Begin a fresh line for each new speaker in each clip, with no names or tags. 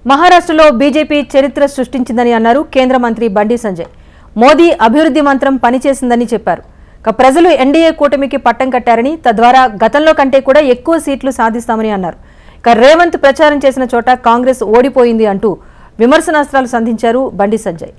మహారాష్ట్రలో బీజేపీ చరిత్ర సృష్టించిందని అన్నారు కేంద్ర మంత్రి బండి సంజయ్. మోదీ అభివృద్ధి మంత్రం పనిచేసిందని చెప్పారు. ప్రజలు ఎన్డీఏ కూటమికి పట్టం కట్టారని, తద్వారా గతంలో కంటే కూడా ఎక్కువ సీట్లు సాధిస్తామని అన్నారు. రేవంత్ ప్రచారం చేసిన చోట కాంగ్రెస్ ఓడిపోయింది అంటూ విమర్శనాస్త్రాలు సంధించారు బండి సంజయ్.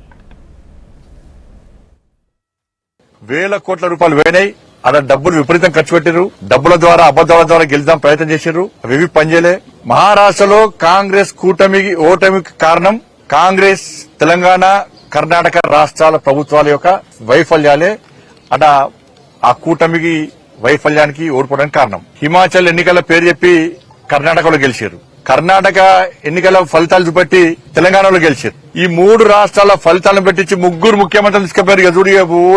వేల కోట్ల రూపాయలు వేనాయి, అలా డబ్బులు విపరీతం ఖర్చు పెట్టారు. డబ్బుల ద్వారా అబద్దాల ద్వారా గెలుద్దాం ప్రయత్నం చేశారు, అవి పనిచేయలే. మహారాష్ట్రలో కాంగ్రెస్ కూటమికి ఓటమికి కారణం కాంగ్రెస్ తెలంగాణ కర్ణాటక రాష్ట్రాల ప్రభుత్వాల యొక్క వైఫల్యాలే. అట ఆ కూటమికి వైఫల్యానికి ఓడిపోవడానికి కారణం. హిమాచల్ ఎన్నికల పేరు చెప్పి కర్ణాటకలో గెలిచారు, కర్ణాటక ఎన్నికల ఫలితాలు చూపెట్టి తెలంగాణలో గెలిచారు. ఈ మూడు రాష్ట్రాల ఫలితాలను పెట్టించి ముగ్గురు ముఖ్యమంత్రులు తీసుకుపోయారు.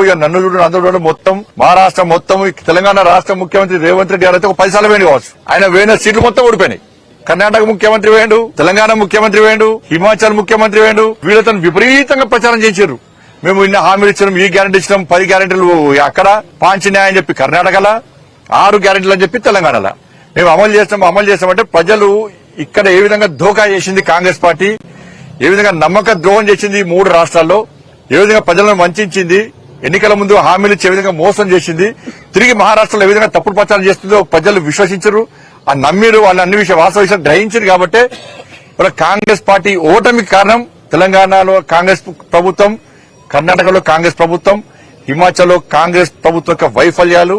ఇక నన్ను చూడు అందరూ మొత్తం మహారాష్ట్ర మొత్తం తెలంగాణ రాష్ట్ర ముఖ్యమంత్రి రేవంత్ రెడ్డి గారు అయితే 10 సార్లు వేయండి కావచ్చు. ఆయన వేయిన సీట్లు మొత్తం ఓడిపోయినాయి. కర్ణాటక ముఖ్యమంత్రి వేయండు, తెలంగాణ ముఖ్యమంత్రి వేయండు, హిమాచల్ ముఖ్యమంత్రి వేయండు. వీళ్ళతో విపరీతంగా ప్రచారం చేశారు. మేము ఇన్ని హామీలు ఇచ్చినాం, ఈ గ్యారెంటీ ఇచ్చినాం, 10 గ్యారెంటీలు అక్కడ, పాంచన్యాయం అని చెప్పి కర్ణాటకలా, 6 గ్యారెంటీలు అని చెప్పి తెలంగాణలో మేము అమలు చేస్తామంటే ప్రజలు ఇక్కడ ఏ విధంగా ధోకా చేసింది కాంగ్రెస్ పార్టీ, ఏ విధంగా నమ్మక ద్రోహం చేసింది 3 రాష్ట్రాల్లో, ఏ విధంగా ప్రజలను వంచింది, ఎన్నికల ముందు హామీలు ఇచ్చే విధంగా మోసం చేసింది, తిరిగి మహారాష్ట్రలో ఏ విధంగా తప్పుడు ప్రచారం చేస్తుందో ప్రజలు విశ్వసించరు, ఆ నమ్మిరు, వాళ్ళు అన్ని వాస్తవ విషయాలు గ్రహించారు. కాబట్టి కాంగ్రెస్ పార్టీ ఓటమికి కారణం తెలంగాణలో కాంగ్రెస్ ప్రభుత్వం, కర్ణాటకలో కాంగ్రెస్ ప్రభుత్వం, హిమాచల్లో కాంగ్రెస్ ప్రభుత్వం యొక్క వైఫల్యాలు,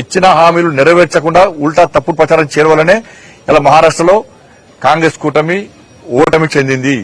ఇచ్చిన హామీలు నెరవేర్చకుండా ఉల్టా తప్పుడు ప్రచారం చేయడం వల్లనే ఇలా మహారాష్ట్రలో కాంగ్రెస్ కూటమి ఓటమి చెందింది.